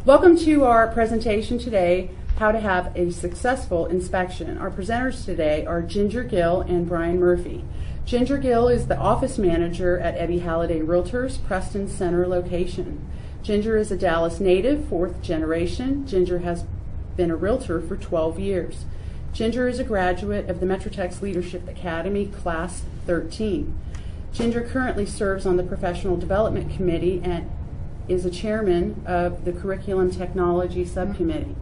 Welcome to our presentation today, How to Have a Successful Inspection. Our presenters today are Ginger Gill and Brian Murphy. Ginger Gill is the office manager at Ebby Halliday Realtors, Preston Center location. Ginger is a Dallas native, fourth generation. Ginger has been a realtor for 12 years. Ginger is a graduate of the MetroTex Leadership Academy, Class 13. Ginger currently serves on the Professional Development Committee and is a chairman of the Curriculum Technology Subcommittee.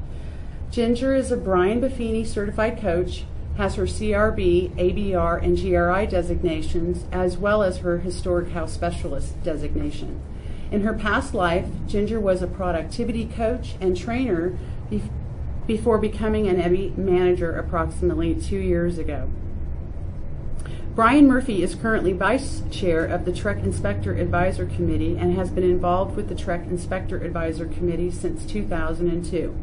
Ginger is a Brian Buffini certified coach, has her CRB, ABR, and GRI designations, as well as her Historic House Specialist designation. In her past life, Ginger was a productivity coach and trainer before becoming an Ebby manager approximately 2 years ago. Brian Murphy is currently Vice Chair of the TREC Inspector Advisor Committee and has been involved with the TREC Inspector Advisor Committee since 2002.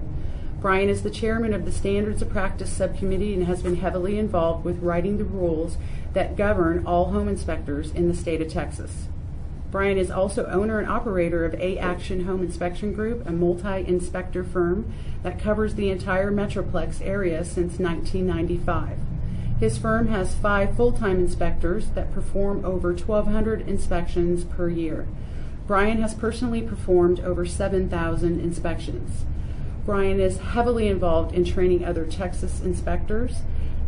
Brian is the Chairman of the Standards of Practice Subcommittee and has been heavily involved with writing the rules that govern all home inspectors in the state of Texas. Brian is also owner and operator of A-Action Home Inspection Group, a multi-inspector firm that covers the entire Metroplex area since 1995. His firm has 5 full-time inspectors that perform over 1,200 inspections per year. Brian has personally performed over 7,000 inspections. Brian is heavily involved in training other Texas inspectors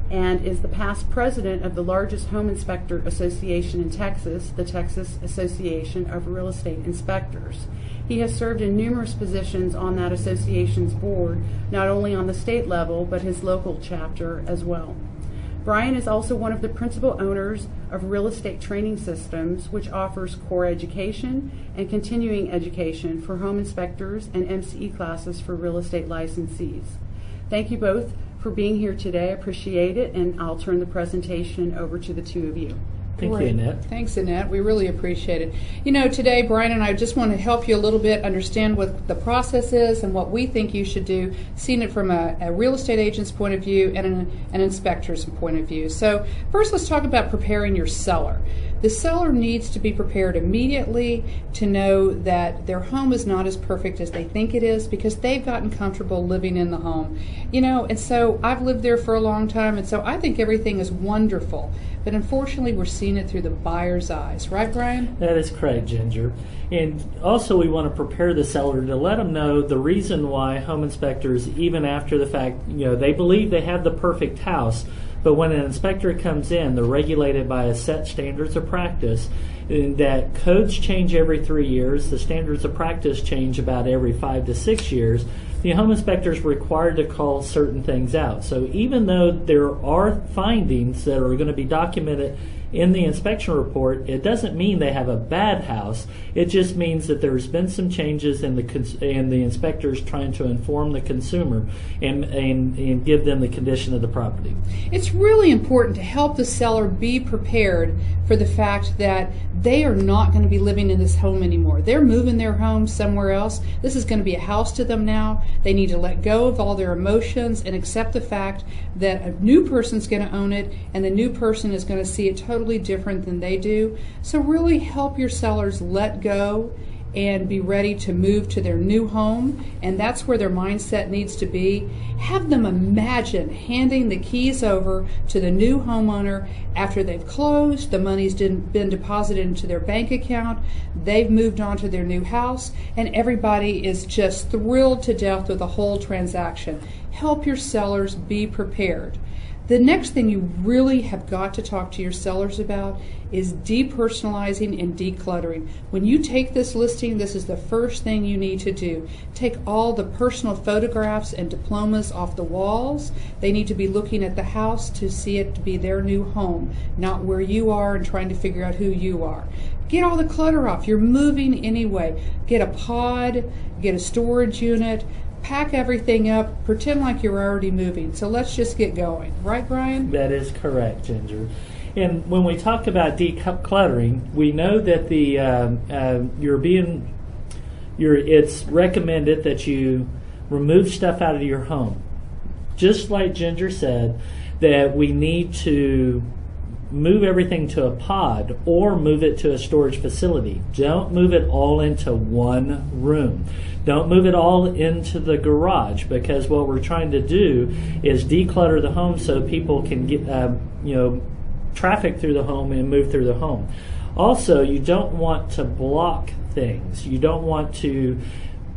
and is the past president of the largest home inspector association in Texas, the Texas Association of Real Estate Inspectors. He has served in numerous positions on that association's board, not only on the state level, but his local chapter as well. Brian is also one of the principal owners of Real Estate Training Systems, which offers core education and continuing education for home inspectors and MCE classes for real estate licensees. Thank you both for being here today. I appreciate it, and I'll turn the presentation over to the two of you. Thank you, Annette. Thanks, Annette. We really appreciate it. You know, today, Brian and I just want to help you a little bit understand what the process is and what we think you should do, seeing it from a real estate agent's point of view and an inspector's point of view. So first, let's talk about preparing your seller. The seller needs to be prepared immediately to know that their home is not as perfect as they think it is because they've gotten comfortable living in the home. You know, and so I've lived there for a long time, and so I think everything is wonderful. But unfortunately, we're seeing it through the buyer's eyes. Right, Brian? That is correct, Ginger. And also we want to prepare the seller to let them know the reason why home inspectors, even after the fact, you know, they believe they have the perfect house, but when an inspector comes in, they're regulated by a set standards of practice, and that codes change every 3 years. The standards of practice change about every 5 to 6 years. The home inspector is required to call certain things out. So even though there are findings that are going to be documented in the inspection report, it doesn't mean they have a bad house. It just means that there's been some changes in the inspectors trying to inform the consumer and give them the condition of the property. It's really important to help the seller be prepared for the fact that they are not going to be living in this home anymore. They're moving their home somewhere else. This is going to be a house to them now. They need to let go of all their emotions and accept the fact that a new person's going to own it, and the new person is going to see it totally different than they do. So really help your sellers let go and be ready to move to their new home, and that's where their mindset needs to be. Have them imagine handing the keys over to the new homeowner after they've closed, the money's been deposited into their bank account, they've moved on to their new house, and everybody is just thrilled to death with the whole transaction. Help your sellers be prepared. The next thing you really have got to talk to your sellers about is depersonalizing and decluttering. When you take this listing, this is the first thing you need to do. Take all the personal photographs and diplomas off the walls. They need to be looking at the house to see it to be their new home, not where you are and trying to figure out who you are. Get all the clutter off. You're moving anyway. Get a pod, get a storage unit, pack everything up, pretend like you're already moving. So let's just get going. Right, Brian? That is correct, Ginger. And when we talk about decluttering, we know that it's recommended that you remove stuff out of your home. Just like Ginger said, that we need to move everything to a pod or move it to a storage facility. Don't move it all into one room. Don't move it all into the garage, because what we're trying to do is declutter the home so people can get traffic through the home and move through the home. Also, you don't want to block things. You don't want to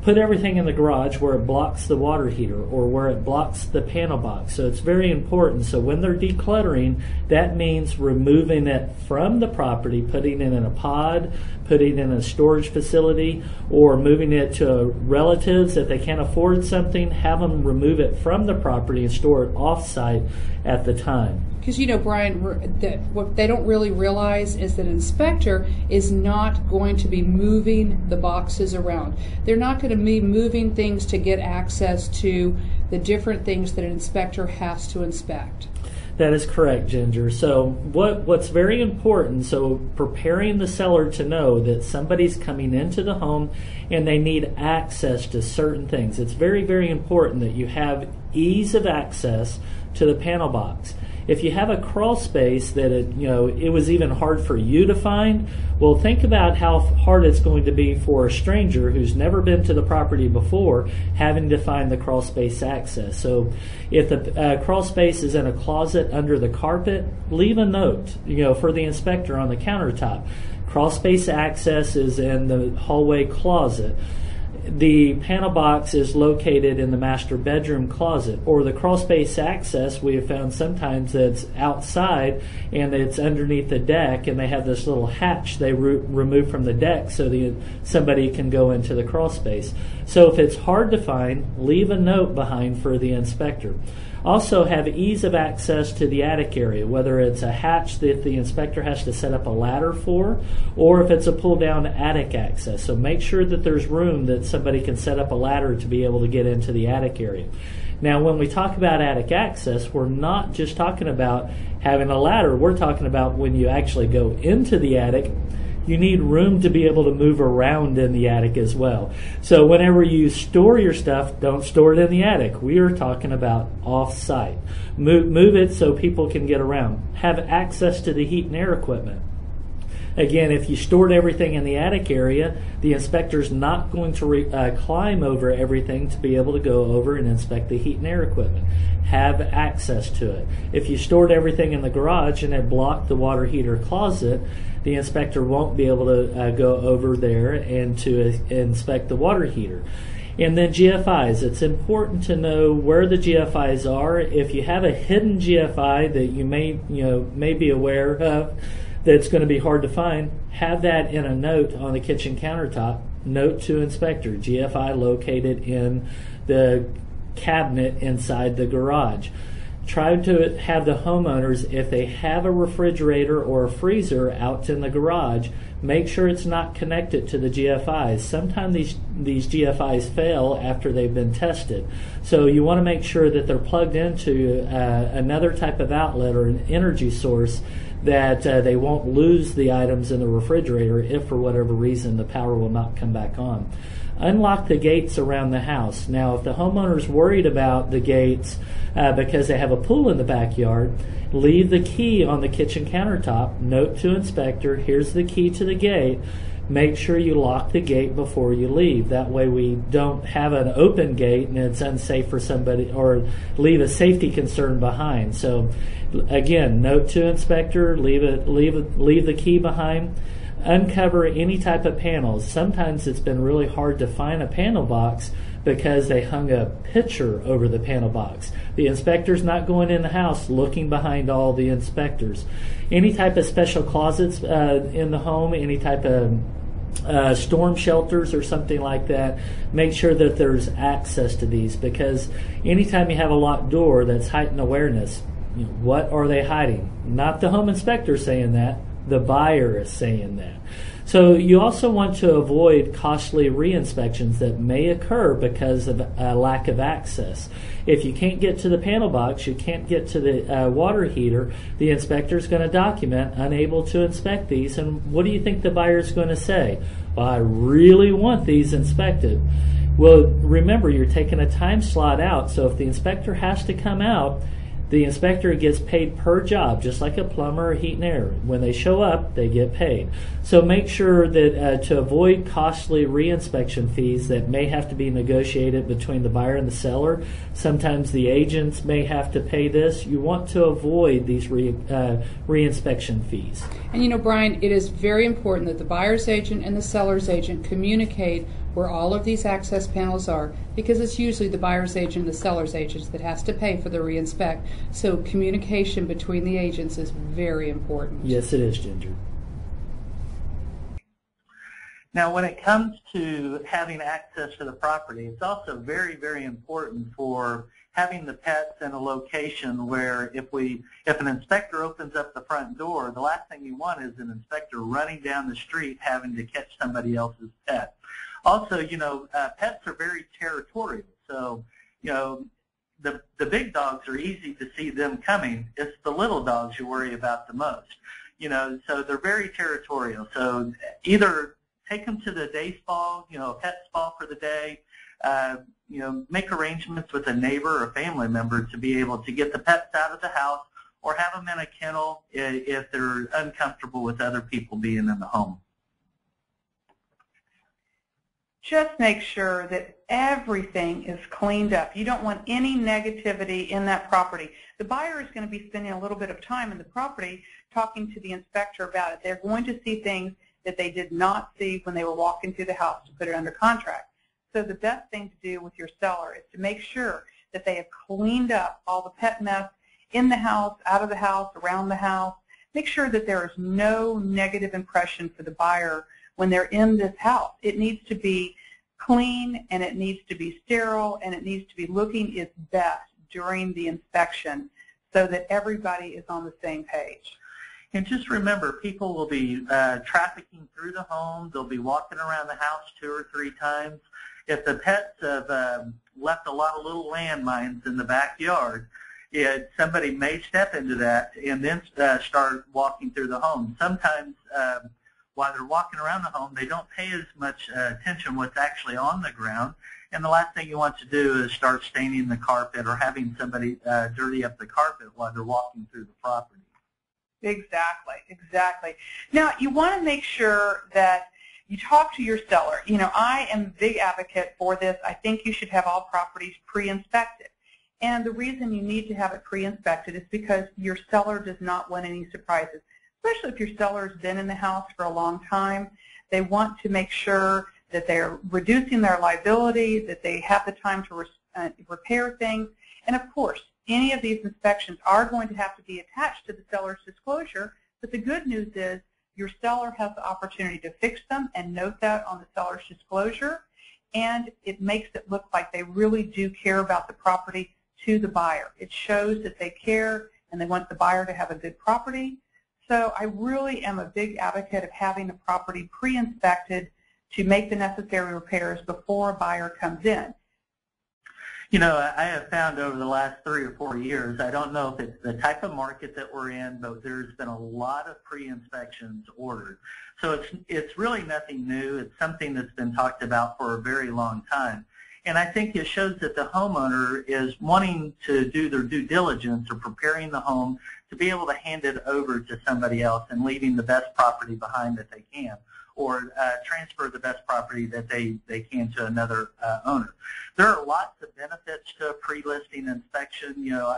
put everything in the garage where it blocks the water heater or where it blocks the panel box. So it's very important. So when they're decluttering, that means removing it from the property, putting it in a pod, putting it in a storage facility, or moving it to relatives. If they can't afford something, have them remove it from the property and store it off-site at the time. Because, Brian, that what they don't really realize is that an inspector is not going to be moving the boxes around. They're not going to be moving things to get access to the different things that an inspector has to inspect. That is correct, Ginger. So what's very important, so preparing the seller to know that somebody's coming into the home and they need access to certain things. It's very, very important that you have ease of access to the panel box. If you have a crawl space that it was even hard for you to find, well, think about how hard it's going to be for a stranger who's never been to the property before having to find the crawl space access. So if the crawl space is in a closet under the carpet, leave a note, for the inspector on the countertop. Crawl space access is in the hallway closet. The panel box is located in the master bedroom closet, or the crawl space access we have found sometimes that's outside and it's underneath the deck, and they have this little hatch they remove from the deck so somebody can go into the crawl space. So if it's hard to find, leave a note behind for the inspector. Also have ease of access to the attic area, whether it's a hatch that the inspector has to set up a ladder for, or if it's a pull-down attic access. So make sure that there's room that somebody can set up a ladder to be able to get into the attic area. Now, when we talk about attic access, we're not just talking about having a ladder. We're talking about when you actually go into the attic, you need room to be able to move around in the attic as well. So whenever you store your stuff, don't store it in the attic. We are talking about off-site. Move it so people can get around. Have access to the heat and air equipment. Again, if you stored everything in the attic area, the inspector's not going to climb over everything to be able to go over and inspect the heat and air equipment. Have access to it. If you stored everything in the garage and it blocked the water heater closet, the inspector won't be able to go over there and to inspect the water heater. And then GFIs. It's important to know where the GFIs are. If you have a hidden GFI that you may be aware of, that's going to be hard to find, have that in a note on the kitchen countertop. Note to inspector, GFI located in the cabinet inside the garage. Try to have the homeowners, if they have a refrigerator or a freezer out in the garage, make sure it's not connected to the GFIs. Sometimes these GFIs fail after they've been tested. So you want to make sure that they're plugged into another type of outlet or an energy source that they won't lose the items in the refrigerator if for whatever reason the power will not come back on. Unlock the gates around the house. Now, if the homeowner's worried about the gates because they have a pool in the backyard, leave the key on the kitchen countertop. Note to inspector, here's the key to the gate. Make sure you lock the gate before you leave. That way we don't have an open gate and it's unsafe for somebody, or leave a safety concern behind. So again, note to inspector, leave the key behind. Uncover any type of panels. Sometimes it's been really hard to find a panel box because they hung a picture over the panel box. The inspector's not going in the house looking behind all the inspectors. Any type of special closets in the home, any type of storm shelters or something like that, make sure that there's access to these, because anytime you have a locked door, that's heightened awareness. What are they hiding? Not the home inspector saying that. The buyer is saying that. So you also want to avoid costly re-inspections that may occur because of a lack of access. If you can't get to the panel box, you can't get to the water heater, the inspector is going to document unable to inspect these. And what do you think the buyer is going to say? Well, I really want these inspected. Well, remember, you're taking a time slot out, so if the inspector has to come out, The inspector gets paid per job, just like a plumber or heat and air. When they show up, they get paid. So make sure that to avoid costly reinspection fees that may have to be negotiated between the buyer and the seller, sometimes the agents may have to pay this. You want to avoid these reinspection fees. And you know, Brian, it is very important that the buyer's agent and the seller's agent communicate where all of these access panels are, because it's usually the buyer's agent and the seller's agents that has to pay for the reinspect. So communication between the agents is very important. Yes, it is, Ginger. Now, when it comes to having access to the property, it's also very, very important for having the pets in a location where if an inspector opens up the front door, the last thing you want is an inspector running down the street having to catch somebody else's pet. Also, you know, pets are very territorial. So, you know, the big dogs are easy to see them coming. It's the little dogs you worry about the most. You know, so they're very territorial. So either take them to the day spa, you know, a pet spa for the day, you know, make arrangements with a neighbor or family member to be able to get the pets out of the house, or have them in a kennel if they're uncomfortable with other people being in the home. Just make sure that everything is cleaned up. You don't want any negativity in that property. The buyer is going to be spending a little bit of time in the property talking to the inspector about it. They're going to see things that they did not see when they were walking through the house to put it under contract. So the best thing to do with your seller is to make sure that they have cleaned up all the pet mess in the house, out of the house, around the house. Make sure that there is no negative impression for the buyer when they're in this house. It needs to be clean, and it needs to be sterile, and it needs to be looking its best during the inspection so that everybody is on the same page. And just remember, people will be trafficking through the home. They'll be walking around the house 2 or 3 times. If the pets have left a lot of little landmines in the backyard, somebody may step into that and then start walking through the home. Sometimes while they're walking around the home, they don't pay as much attention what's actually on the ground. And the last thing you want to do is start staining the carpet or having somebody dirty up the carpet while they're walking through the property. Exactly, exactly. Now, you want to make sure that you talk to your seller. You know, I am a big advocate for this. I think you should have all properties pre-inspected. And the reason you need to have it pre-inspected is because your seller does not want any surprises, especially if your seller's been in the house for a long time. They want to make sure that they're reducing their liability, that they have the time to repair things. And of course, any of these inspections are going to have to be attached to the seller's disclosure, but the good news is your seller has the opportunity to fix them and note that on the seller's disclosure, and it makes it look like they really do care about the property to the buyer. It shows that they care and they want the buyer to have a good property. So I really am a big advocate of having a property pre-inspected to make the necessary repairs before a buyer comes in. You know, I have found over the last 3 or 4 years, I don't know if it's the type of market that we're in, but there's been a lot of pre-inspections ordered. So it's really nothing new. It's something that's been talked about for a very long time. And I think it shows that the homeowner is wanting to do their due diligence or preparing the home to be able to hand it over to somebody else and leaving the best property behind that they can, or transfer the best property that they can to another owner. There are lots of benefits to a pre-listing inspection. You know,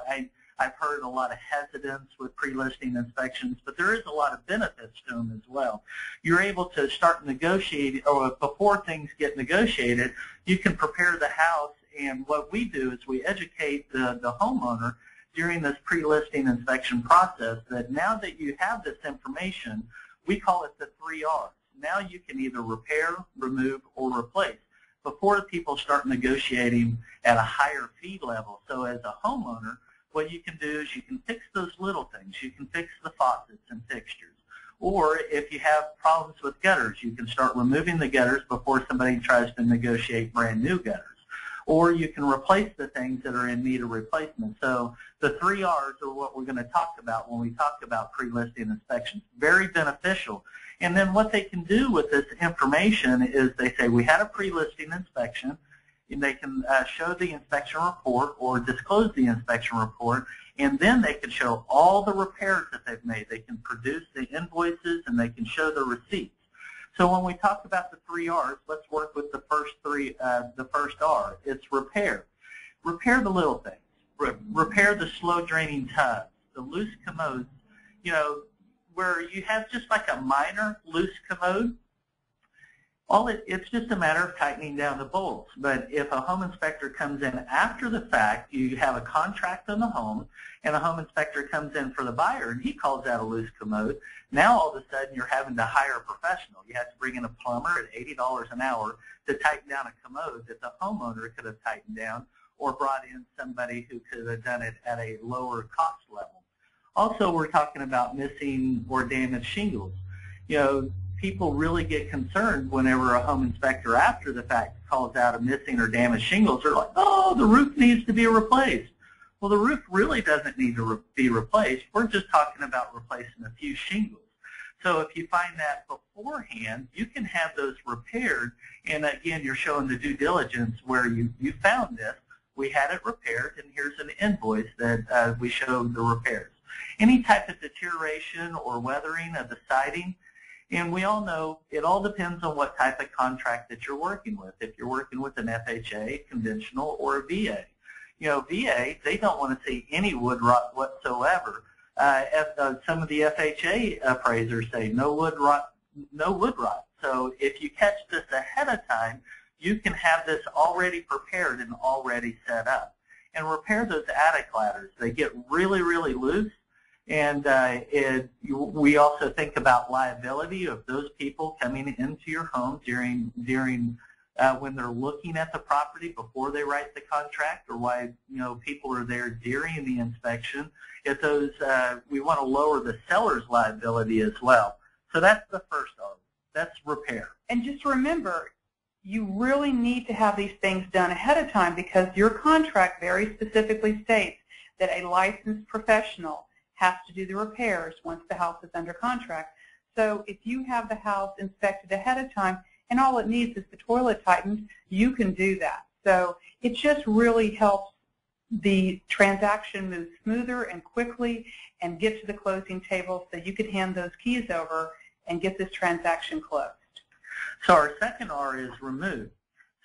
I've heard a lot of hesitance with pre-listing inspections, but there is a lot of benefits to them as well. You're able to start negotiating, or before things get negotiated, you can prepare the house, and what we do is we educate the homeowner during this pre-listing inspection process that now that you have this information, we call it the 3 R's. Now you can either repair, remove, or replace before people start negotiating at a higher fee level. So as a homeowner, what you can do is you can fix those little things. You can fix the faucets and fixtures. Or if you have problems with gutters, you can start removing the gutters before somebody tries to negotiate brand new gutters. Or you can replace the things that are in need of replacement. So the 3 R's are what we're going to talk about when we talk about pre-listing inspections. Very beneficial. And then what they can do with this information is they say, we had a pre-listing inspection, and they can show the inspection report or disclose the inspection report, And then they can show all the repairs that they've made. They can produce the invoices and they can show the receipts. So when we talk about the 3 R's, let's work with the first R. It's repair. Repair the little things. Repair the slow draining tubs, the loose commodes, you know, where you have just like a minor loose commode. It's just a matter of tightening down the bolts. But if a home inspector comes in after the fact, you have a contract on the home, and a home inspector comes in for the buyer, and he calls out a loose commode, now all of a sudden you're having to hire a professional. You have to bring in a plumber at $80 an hour to tighten down a commode that the homeowner could have tightened down, or brought in somebody who could have done it at a lower cost level. Also, we're talking about missing or damaged shingles. You know, people really get concerned whenever a home inspector after the fact calls out a missing or damaged shingles. They're like, oh, the roof needs to be replaced. Well, the roof really doesn't need to be replaced. We're just talking about replacing a few shingles. So if you find that beforehand, you can have those repaired. And again, you're showing the due diligence where you found this. We had it repaired, and here's an invoice that we showed the repairs. Any type of deterioration or weathering of the siding, and we all know it all depends on what type of contract that you're working with. If you're working with an FHA, conventional, or a VA. You know, VA, they don't want to see any wood rot whatsoever. Some of the FHA appraisers say no wood rot, no wood rot. So if you catch this ahead of time, you can have this already prepared and already set up. And repair those attic ladders. They get really, really loose. And we also think about liability of those people coming into your home during when they're looking at the property before they write the contract, or why people are there during the inspection. If those we want to lower the seller's liability as well. So that's the first R. That's repair. And just remember, you really need to have these things done ahead of time, because your contract very specifically states that a licensed professional has to do the repairs once the house is under contract. So if you have the house inspected ahead of time and all it needs is the toilet tightened, you can do that. So it just really helps the transaction move smoother and quickly and get to the closing table so you could hand those keys over and get this transaction closed. So our second R is remove.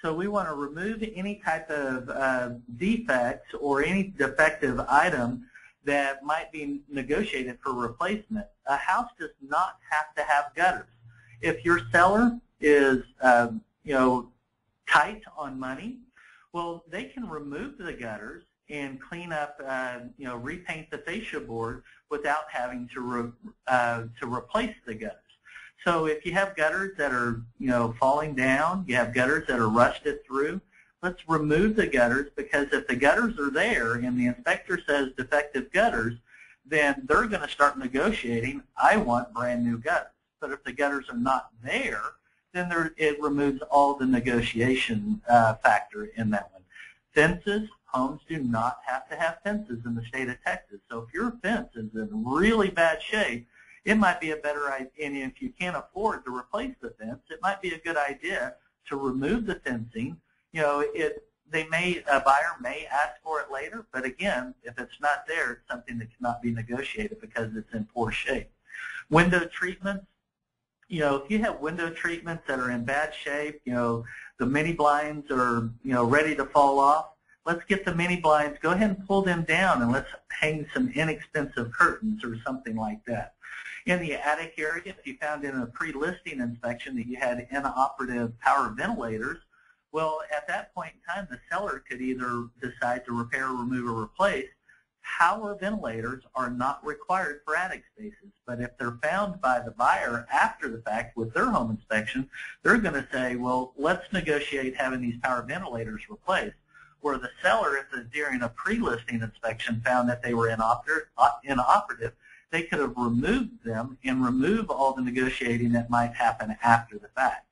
So we want to remove any type of defects or any defective item that might be negotiated for replacement. A house does not have to have gutters. If your seller is tight on money, well, they can remove the gutters and clean up, repaint the fascia board without having to replace the gutters. So if you have gutters that are, falling down, you have gutters that are rusted through, let's remove the gutters, because if the gutters are there and the inspector says defective gutters, then they're going to start negotiating, I want brand new gutters. But if the gutters are not there, then it removes all the negotiation factor in that one. Fences, homes do not have to have fences in the state of Texas. So if your fence is in really bad shape, it might be a better idea, and if you can't afford to replace the fence, it might be a good idea to remove the fencing. A buyer may ask for it later, but again, if it's not there, it's something that cannot be negotiated because it's in poor shape. Window treatments, if you have window treatments that are in bad shape, the mini blinds are, ready to fall off, let's get the mini blinds, go ahead and pull them down, and let's hang some inexpensive curtains or something like that. In the attic area, if you found in a pre-listing inspection that you had inoperative power ventilators, well, at that point in time, the seller could either decide to repair, remove, or replace. Power ventilators are not required for attic spaces, but if they're found by the buyer after the fact with their home inspection, they're going to say, well, let's negotiate having these power ventilators replaced. Where the seller, if during a pre-listing inspection found that they were inoperative, they could have removed them and remove all the negotiating that might happen after the fact.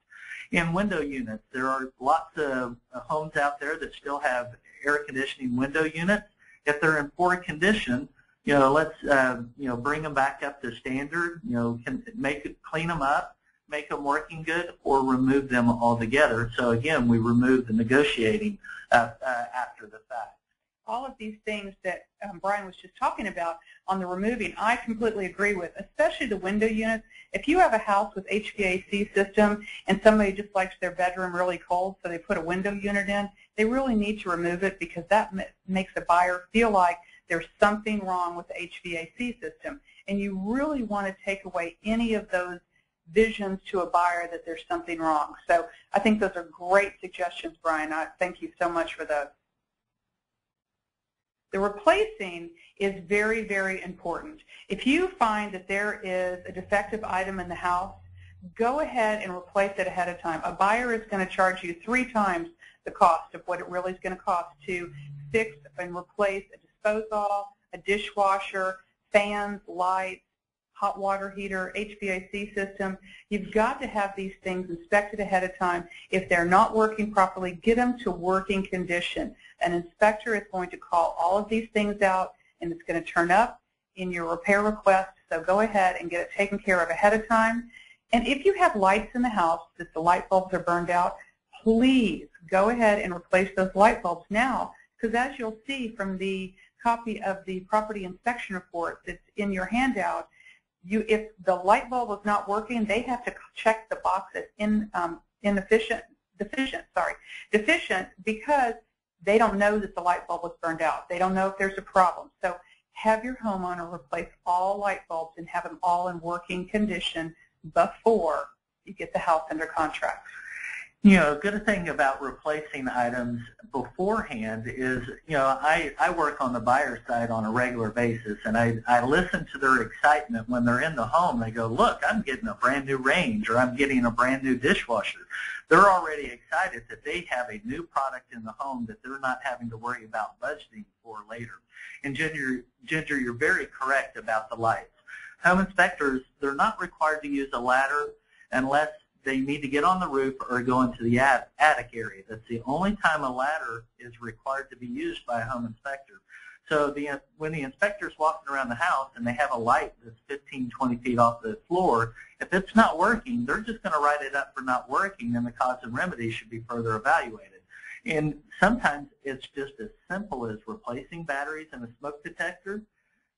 In window units, there are lots of homes out there that still have air conditioning window units. If they're in poor condition, let's bring them back up to standard. Clean them up, make them working good, or remove them altogether. So again, we remove the negotiating after the fact. all of these things that Brian was just talking about on the removing, I completely agree with, especially the window units. If you have a house with HVAC system and somebody just likes their bedroom really cold, so they put a window unit in, they really need to remove it because that makes a buyer feel like there's something wrong with the HVAC system. And you really want to take away any of those visions to a buyer that there's something wrong. So I think those are great suggestions, Brian. Thank you so much for those. The replacing is very, very important. If you find that there is a defective item in the house, go ahead and replace it ahead of time. A buyer is going to charge you 3 times the cost of what it really is going to cost to fix and replace a disposal, a dishwasher, fans, lights, hot water heater, HVAC system. You've got to have these things inspected ahead of time. If they're not working properly, get them to working condition. An inspector is going to call all of these things out, and it's going to turn up in your repair request. So go ahead and get it taken care of ahead of time. And if you have lights in the house that the light bulbs are burned out, please go ahead and replace those light bulbs now, because as you'll see from the copy of the property inspection report that's in your handout, if the light bulb is not working, they have to check the box as deficient because they don't know that the light bulb was burned out. They don't know if there's a problem. So have your homeowner replace all light bulbs and have them all in working condition before you get the house under contract. You know, a good thing about replacing items beforehand is, you know, I work on the buyer side on a regular basis, and I listen to their excitement when they're in the home. They go, look, I'm getting a brand new range, or I'm getting a brand new dishwasher. They're already excited that they have a new product in the home that they're not having to worry about budgeting for later. And Ginger, you're very correct about the lights. Home inspectors, they're not required to use a ladder unless they need to get on the roof or go into the attic area. That's the only time a ladder is required to be used by a home inspector. So when the inspector's walking around the house and they have a light that's 15, 20 feet off the floor, if it's not working, they're just going to write it up for not working, and the cause and remedy should be further evaluated. And sometimes it's just as simple as replacing batteries in a smoke detector,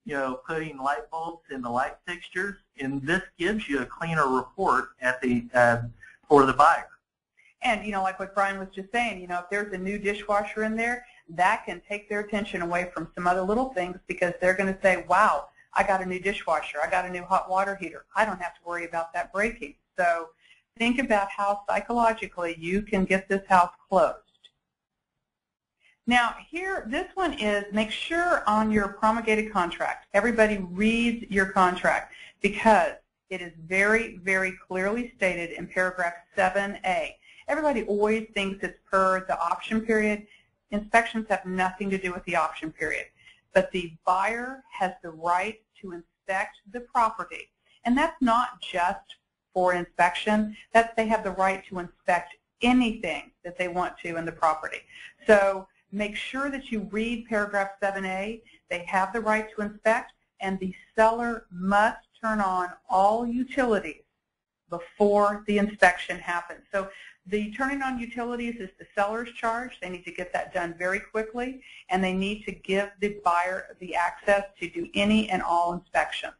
you know, putting light bulbs in the light fixtures, and this gives you a cleaner report at the for the buyer. And, you know, like what Brian was just saying, you know, if there's a new dishwasher in there, that can take their attention away from some other little things, because they're going to say, wow, I got a new dishwasher, I got a new hot water heater. I don't have to worry about that breaking. So think about how psychologically you can get this house closed. Now here, this one is, make sure on your promulgated contract, everybody reads your contract, because it is very, very clearly stated in paragraph 7A. Everybody always thinks it's per the option period. Inspections have nothing to do with the option period. But the buyer has the right to inspect the property. And that's not just for inspection. That's, they have the right to inspect anything that they want to in the property. So make sure that you read paragraph 7A. They have the right to inspect, and the seller must turn on all utilities before the inspection happens. So the turning on utilities is the seller's charge. They need to get that done very quickly, and they need to give the buyer the access to do any and all inspections.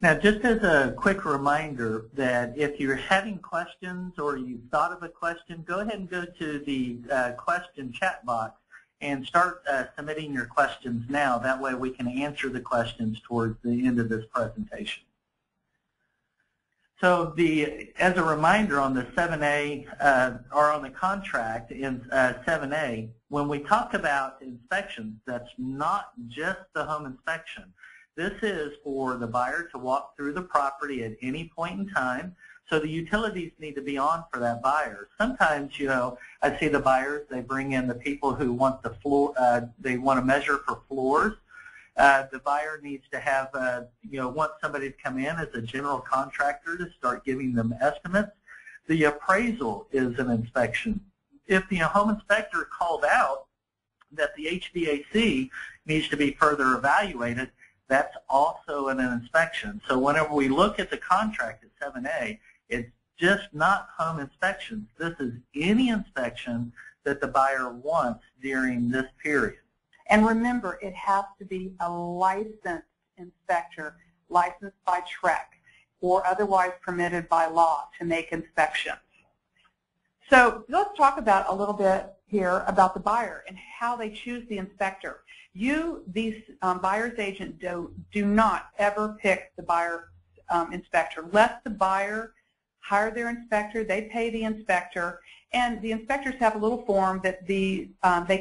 Now, just as a quick reminder that if you're having questions or you've thought of a question, go ahead and go to the question chat box and start submitting your questions now. That way we can answer the questions towards the end of this presentation. So as a reminder on the 7A, or on the contract in 7A, when we talk about inspections, that's not just the home inspection. This is for the buyer to walk through the property at any point in time, so the utilities need to be on for that buyer. Sometimes, you know, I see the buyers, they bring in the people who want the floor, they want to measure for floors. The buyer needs to have, you know, want somebody to come in as a general contractor to start giving them estimates. The appraisal is an inspection. If the home inspector called out that the HVAC needs to be further evaluated, that's also an inspection. So whenever we look at the contract at 7A, it's just not home inspections. This is any inspection that the buyer wants during this period. And remember, it has to be a licensed inspector, licensed by TREC, or otherwise permitted by law to make inspections. So let's talk about a little bit here about the buyer and how they choose the inspector. These buyer's agent, do not ever pick the buyer inspector. Let the buyer hire their inspector. They pay the inspector, and the inspectors have a little form that they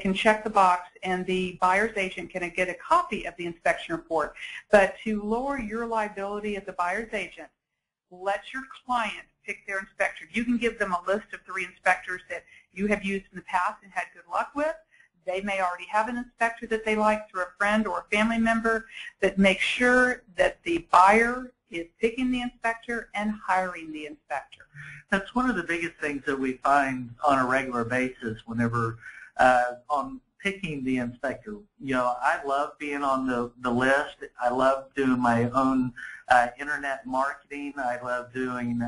can check the box, and the buyer's agent can get a copy of the inspection report. But to lower your liability as a buyer's agent, let your client pick their inspector. You can give them a list of 3 inspectors that you have used in the past and had good luck with. They may already have an inspector that they like through a friend or a family member. That make sure that the buyer is picking the inspector and hiring the inspector. That's one of the biggest things that we find on a regular basis whenever on picking the inspector. You know, I love being on the list. I love doing my own internet marketing. I love doing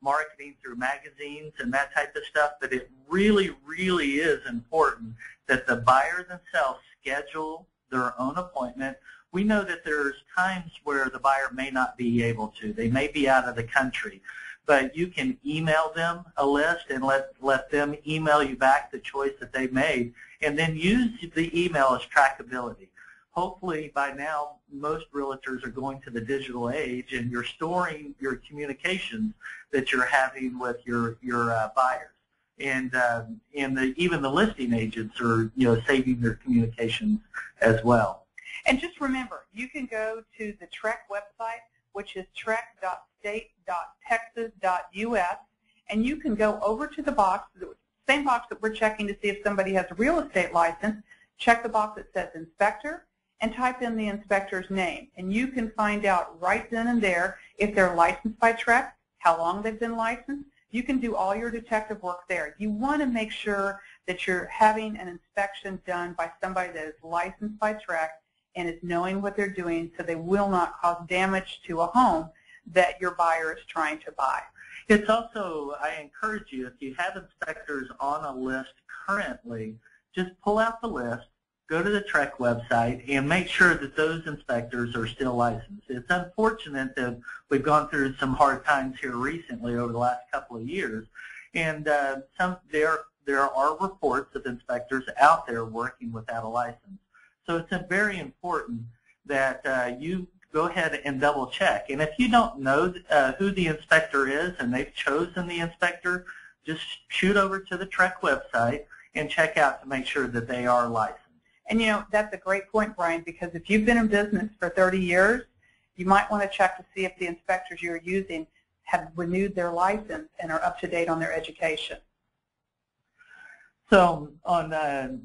marketing through magazines and that type of stuff, but it really, really is important that the buyer themselves schedule their own appointment. We know that there's times where the buyer may not be able to. They may be out of the country, but you can email them a list and let them email you back the choice that they made, and then use the email as trackability. Hopefully by now most realtors are going to the digital age, and you're storing your communications that you're having with your buyers, and even the listing agents are saving their communications as well. And just remember, you can go to the TREC website, which is trec.state.texas.us, and you can go over to the box, the same box that we're checking to see if somebody has a real estate license. Check the box that says inspector and type in the inspector's name, and you can find out right then and there if they're licensed by TREC, how long they've been licensed. You can do all your detective work there. You want to make sure that you're having an inspection done by somebody that is licensed by TREC and is knowing what they're doing, so they will not cause damage to a home that your buyer is trying to buy. It's also, I encourage you, if you have inspectors on a list currently, just pull out the list, go to the TREC website, and make sure that those inspectors are still licensed. It's unfortunate that we've gone through some hard times here recently over the last couple of years, and there are reports of inspectors out there working without a license. So it's very important that you go ahead and double check. And if you don't know who the inspector is and they've chosen the inspector, just shoot over to the TREC website and check out to make sure that they are licensed. And that's a great point, Brian, because if you've been in business for 30 years, you might want to check to see if the inspectors you're using have renewed their license and are up to date on their education. So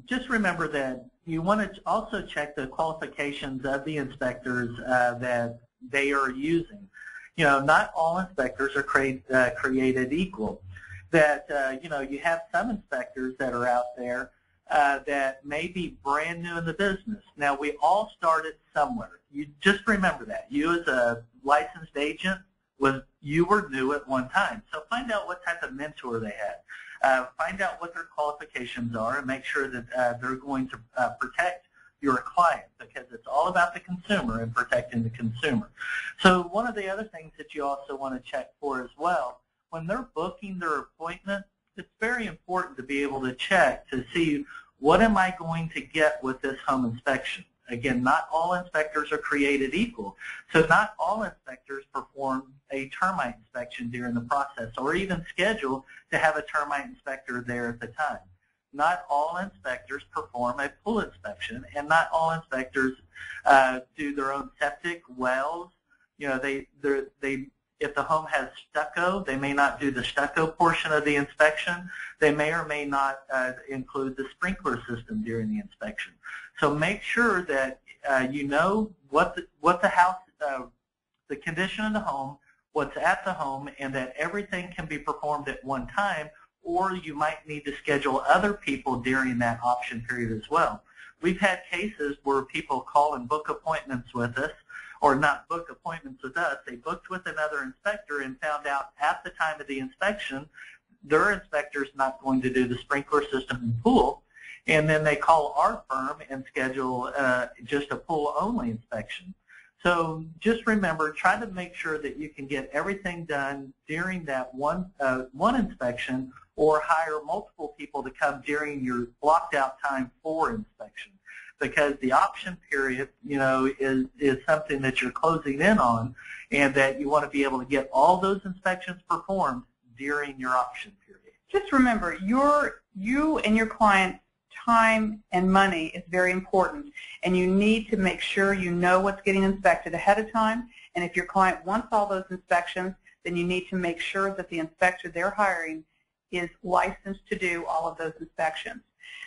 just remember that you want to also check the qualifications of the inspectors that they are using. Not all inspectors are created equal. That you have some inspectors that are out there that may be brand new in the business. Now, we all started somewhere. You just remember that. You as a licensed agent, you were new at one time. So find out what type of mentor they had. Find out what their qualifications are and make sure that they're going to protect your client, because it's all about the consumer and protecting the consumer. So one of the other things that you also want to check for as well, when they're booking their appointment, it's very important to be able to check to see what am I going to get with this home inspection. Again, not all inspectors are created equal, so not all inspectors perform a termite inspection during the process or even schedule to have a termite inspector there at the time. Not all inspectors perform a pool inspection, and not all inspectors do their own septic wells. If the home has stucco, they may not do the stucco portion of the inspection. They may or may not include the sprinkler system during the inspection. So make sure that you know what the house, the condition of the home, what's at the home, and that everything can be performed at one time, or you might need to schedule other people during that option period as well. We've had cases where people call and book appointments with us, or not book appointments with us, they booked with another inspector and found out at the time of the inspection their inspector's not going to do the sprinkler system and pool, and then they call our firm and schedule just a pool-only inspection. So just remember, try to make sure that you can get everything done during that one inspection, or hire multiple people to come during your blocked out time for inspection, because the option period, is something that you're closing in on, and that you want to be able to get all those inspections performed during your option period. Just remember, you and your client's time and money is very important, and you need to make sure you know what's getting inspected ahead of time. And if your client wants all those inspections, then you need to make sure that the inspector they're hiring is licensed to do all of those inspections.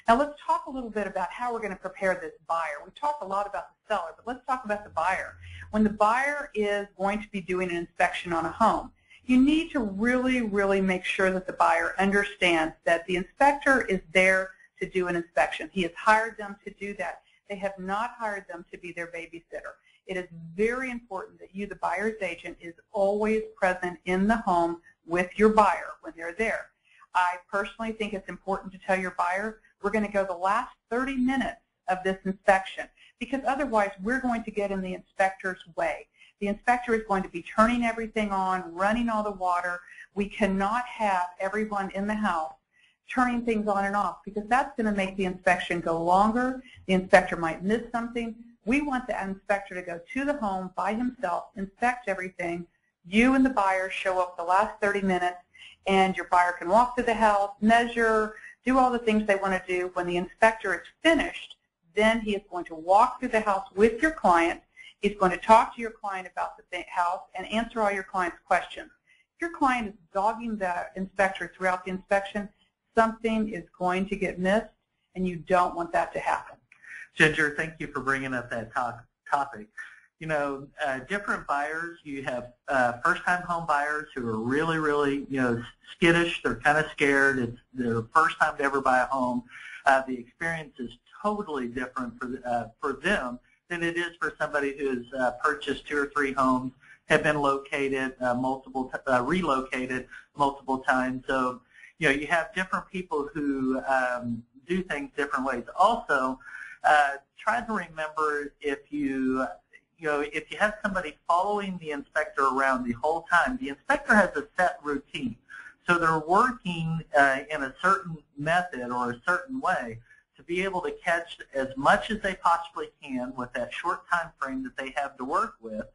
Now let's talk a little bit about how we're going to prepare this buyer. We've talked a lot about the seller, but let's talk about the buyer. When the buyer is going to be doing an inspection on a home, you need to really make sure that the buyer understands that the inspector is there to do an inspection. He has hired them to do that. They have not hired them to be their babysitter. It is very important that you, the buyer's agent, is always present in the home with your buyer when they're there. I personally think it's important to tell your buyer, we're going to go the last 30 minutes of this inspection, because otherwise we're going to get in the inspector's way. The inspector is going to be turning everything on, running all the water. We cannot have everyone in the house turning things on and off, because that's going to make the inspection go longer. The inspector might miss something. We want the inspector to go to the home by himself, inspect everything. You and the buyer show up the last 30 minutes, and your buyer can walk through the house, measure, do all the things they want to do. When the inspector is finished, then he is going to walk through the house with your client. He's going to talk to your client about the house and answer all your client's questions. If your client is dogging the inspector throughout the inspection, something is going to get missed, and you don't want that to happen. Ginger, thank you for bringing up that topic. Different buyers, you have first-time home buyers who are really, skittish. They're kind of scared. It's their first time to ever buy a home. The experience is totally different for them than it is for somebody who's purchased 2 or 3 homes, have been relocated multiple times. So, you have different people who do things different ways. Also, try to remember, if you have somebody following the inspector around the whole time, the inspector has a set routine. So they're working in a certain method or a certain way to be able to catch as much as they possibly can with that short time frame that they have to work with.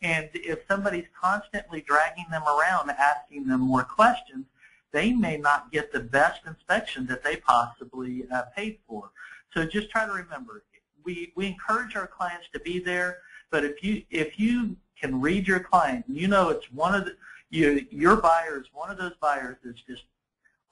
And if somebody's constantly dragging them around, asking them more questions, they may not get the best inspection that they possibly paid for. So just try to remember, we encourage our clients to be there, but if you can read your client, it's one of your buyer is one of those buyers that's just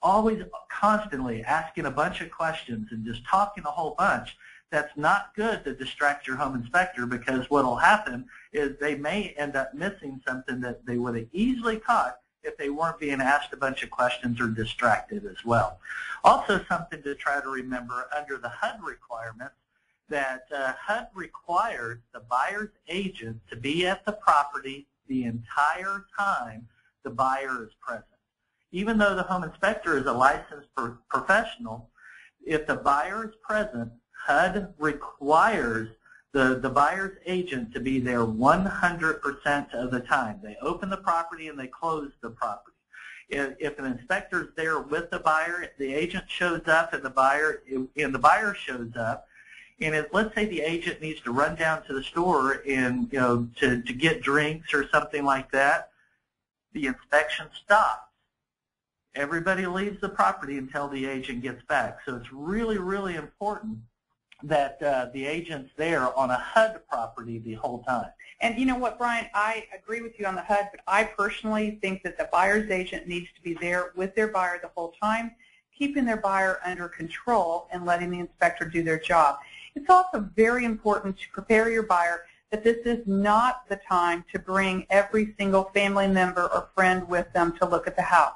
always constantly asking a bunch of questions and just talking a whole bunch, that's not good to distract your home inspector, because what will happen is they may end up missing something that they would have easily caught if they weren't being asked a bunch of questions or distracted as well. Also, something to try to remember under the HUD requirements, that HUD requires the buyer's agent to be at the property the entire time the buyer is present. Even though the home inspector is a licensed professional, if the buyer is present, HUD requires the buyer's agent to be there 100% of the time. They open the property and they close the property. If an inspector is there with the buyer, the agent shows up and the buyer shows up, and let's say the agent needs to run down to the store and to get drinks or something like that, the inspection stops. Everybody leaves the property until the agent gets back. So it's really important that the agent's there on a HUD property the whole time. And you know what, Brian, I agree with you on the HUD, but I personally think that the buyer's agent needs to be there with their buyer the whole time, keeping their buyer under control and letting the inspector do their job. It's also very important to prepare your buyer that this is not the time to bring every single family member or friend with them to look at the house.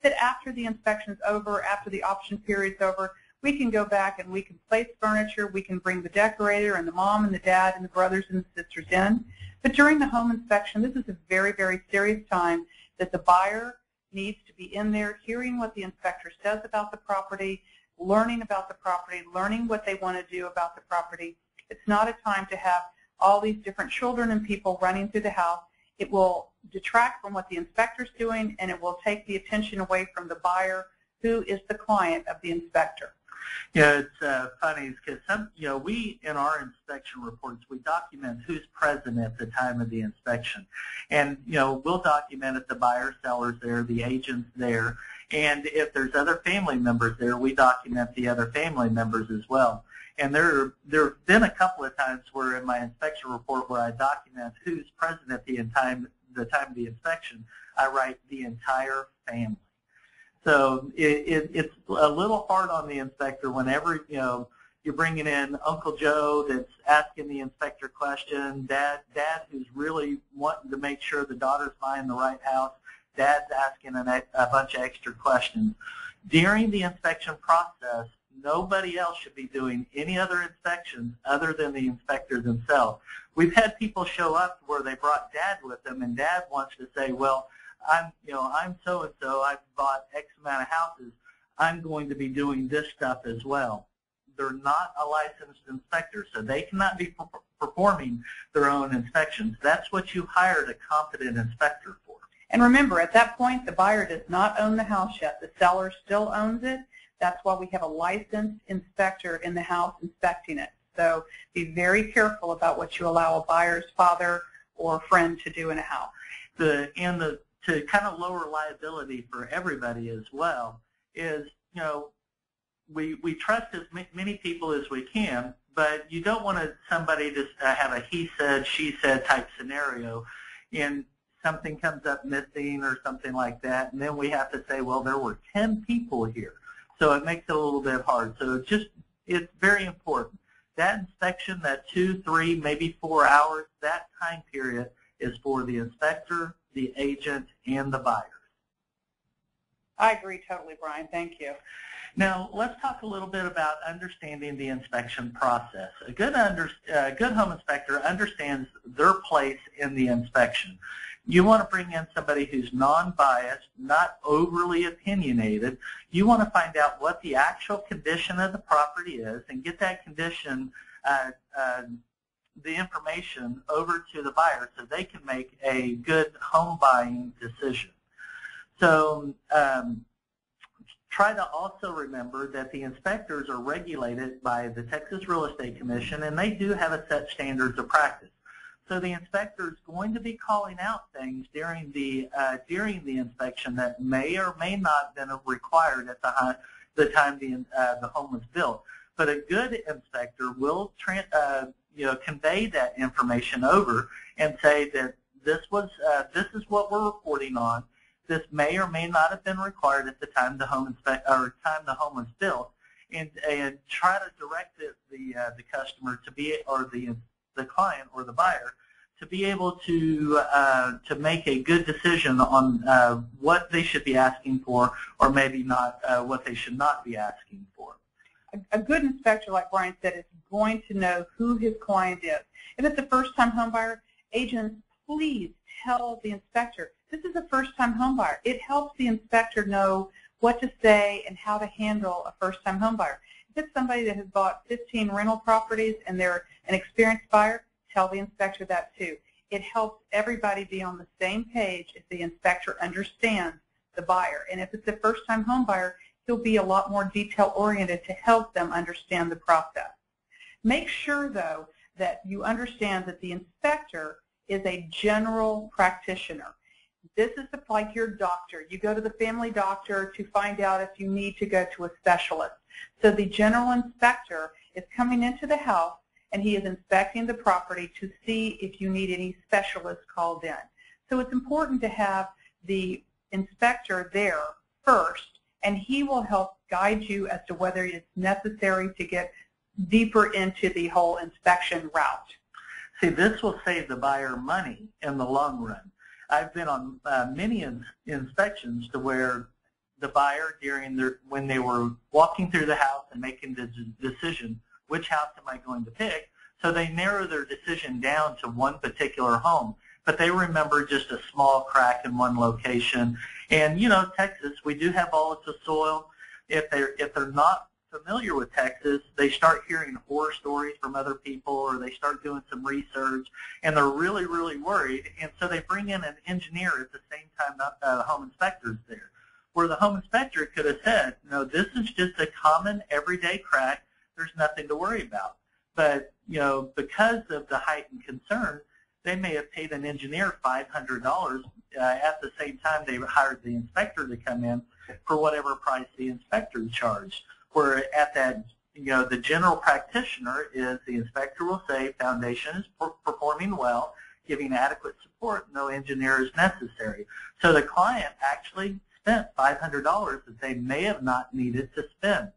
That after the inspection's over, after the option period's over, we can go back and we can place furniture, we can bring the decorator and the mom and the dad and the brothers and the sisters in. But during the home inspection, this is a very serious time that the buyer needs to be in there, hearing what the inspector says about the property, learning about the property, learning what they want to do about the property. It's not a time to have all these different children and people running through the house. It will detract from what the inspector's doing, and it will take the attention away from the buyer, who is the client of the inspector. Yeah, it's funny because we in our inspection reports we document who's present at the time of the inspection, and we'll document if the buyer, seller's there, the agent's there, and if there's other family members there, we document the other family members as well. And there have been a couple of times where in my inspection report where I document who's present at the time of the inspection, I write the entire family. So it's a little hard on the inspector whenever you're bringing in Uncle Joe that's asking the inspector question, Dad who's really wanting to make sure the daughter's buying the right house, Dad's asking a bunch of extra questions. During the inspection process, nobody else should be doing any other inspections other than the inspector themselves. We've had people show up where they brought Dad with them, and Dad wants to say, well, I'm so-and-so, I've bought X amount of houses, I'm going to be doing this stuff as well. They're not a licensed inspector, so they cannot be performing their own inspections. That's what you hired a competent inspector for. And remember, at that point, the buyer does not own the house yet. The seller still owns it. That's why we have a licensed inspector in the house inspecting it. So be very careful about what you allow a buyer's father or friend to do in a house. To kind of lower liability for everybody as well is, we trust as many people as we can, but you don't want somebody to have a he said, she said type scenario, and something comes up missing or something like that, and then we have to say, well, there were 10 people here. So it makes it a little bit hard. So it's very important. That inspection, that 2, 3, maybe 4 hours, that time period is for the inspector, the agent, and the buyers. I agree totally, Brian. Thank you. Now, let's talk a little bit about understanding the inspection process. A good home inspector understands their place in the inspection. You want to bring in somebody who's non-biased, not overly opinionated. You want to find out what the actual condition of the property is and get that condition, the information over to the buyer so they can make a good home buying decision. So try to also remember that the inspectors are regulated by the Texas Real Estate Commission, and they do have a set standards of practice. So the inspector is going to be calling out things during the inspection that may or may not have been required at the time the home was built. But a good inspector will convey that information over and say that this is what we're reporting on. This may or may not have been required at the time the home was built, and try to direct the customer to be, or the client or the buyer, to be able to make a good decision on what they should be asking for, or maybe not what they should not be asking for. A good inspector, like Brian said, is going to know who his client is. If it's a first-time home buyer, agents, please tell the inspector, this is a first-time home buyer. It helps the inspector know what to say and how to handle a first-time home buyer. If it's somebody that has bought 15 rental properties and they're an experienced buyer, tell the inspector that too. It helps everybody be on the same page if the inspector understands the buyer. And if it's a first-time home buyer, he'll be a lot more detail-oriented to help them understand the process. Make sure, though, that you understand that the inspector is a general practitioner. This is like your doctor. You go to the family doctor to find out if you need to go to a specialist. So the general inspector is coming into the house, and he is inspecting the property to see if you need any specialists called in. So it's important to have the inspector there first, and he will help guide you as to whether it's necessary to get deeper into the whole inspection route. See, this will save the buyer money in the long run. I've been on many inspections to where the buyer, when they were walking through the house and making the decision, which house am I going to pick, so they narrow their decision down to one particular home. but they remember just a small crack in one location. And you know, Texas, we do have all the soil. If they're not familiar with Texas, they start hearing horror stories from other people, or they start doing some research, and they're really, really worried. And so they bring in an engineer at the same time the home inspector's there, where the home inspector could have said, no, this is just a common everyday crack. There's nothing to worry about. But you know, because of the heightened concern, they may have paid an engineer $500 at the same time they hired the inspector to come in for whatever price the inspector charged. Where at that, you know, the general practitioner is the inspector will say foundation is performing well, giving adequate support, no engineer is necessary. So the client actually spent $500 that they may have not needed to spend.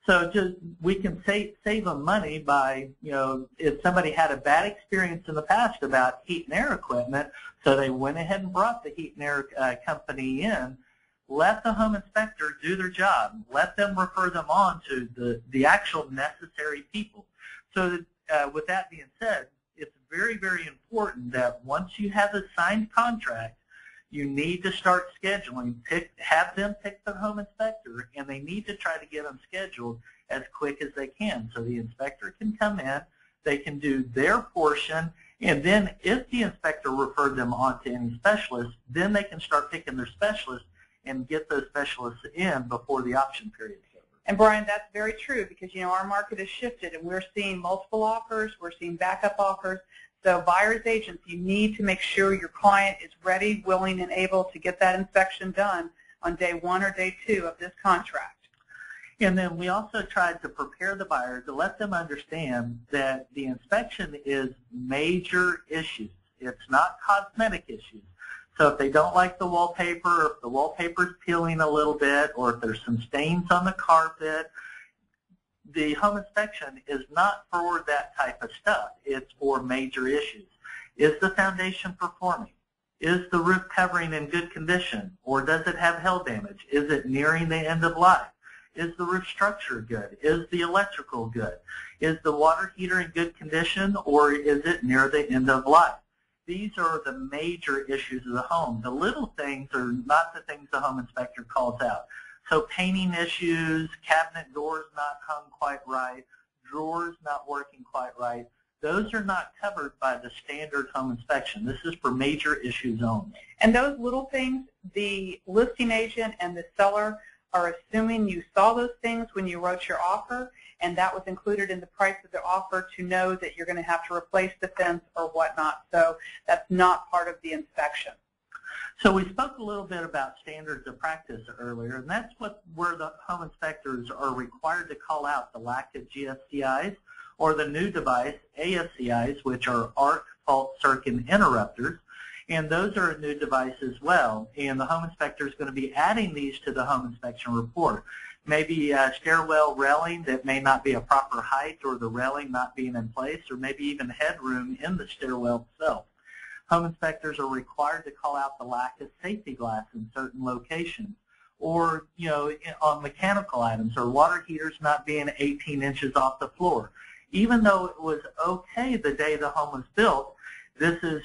So just we can save them money by, you know, if somebody had a bad experience in the past about heat and air equipment, so they went ahead and brought the heat and air company in, let the home inspector do their job. Let them refer them on to the actual necessary people. So that, with that being said, it's very, very important that once you have a signed contract, you need to start scheduling. Have them pick the home inspector, and they need to try to get them scheduled as quick as they can. So the inspector can come in, they can do their portion, and then if the inspector referred them on to any specialist, then they can start picking their specialists and get those specialists in before the option period is over. And Brian, that's very true, because you know our market has shifted, and we're seeing multiple offers, we're seeing backup offers. So buyer's agents, you need to make sure your client is ready, willing, and able to get that inspection done on day 1 or day 2 of this contract. And then we also tried to prepare the buyer to let them understand that the inspection is major issues. It's not cosmetic issues. So if they don't like the wallpaper, or if the wallpaper is peeling a little bit, or if there's some stains on the carpet, the home inspection is not for that type of stuff. It's for major issues. Is the foundation performing? Is the roof covering in good condition, or does it have hail damage? Is it nearing the end of life? Is the roof structure good? Is the electrical good? Is the water heater in good condition, or is it near the end of life? These are the major issues of the home. The little things are not the things the home inspector calls out. So painting issues, cabinet doors not hung quite right, drawers not working quite right, those are not covered by the standard home inspection. This is for major issues only. And those little things, the listing agent and the seller are assuming you saw those things when you wrote your offer, and that was included in the price of the offer to know that you're going to have to replace the fence or whatnot. So that's not part of the inspection. So we spoke a little bit about standards of practice earlier, and that's where the home inspectors are required to call out the lack of GFCIs or the new device, AFCIs, which are arc fault circuit interrupters, and those are a new device as well. And the home inspector is going to be adding these to the home inspection report. Maybe a stairwell railing that may not be a proper height, or the railing not being in place, or maybe even headroom in the stairwell itself. Home inspectors are required to call out the lack of safety glass in certain locations, or you know, on mechanical items, or water heaters not being 18 inches off the floor. Even though it was okay the day the home was built, this is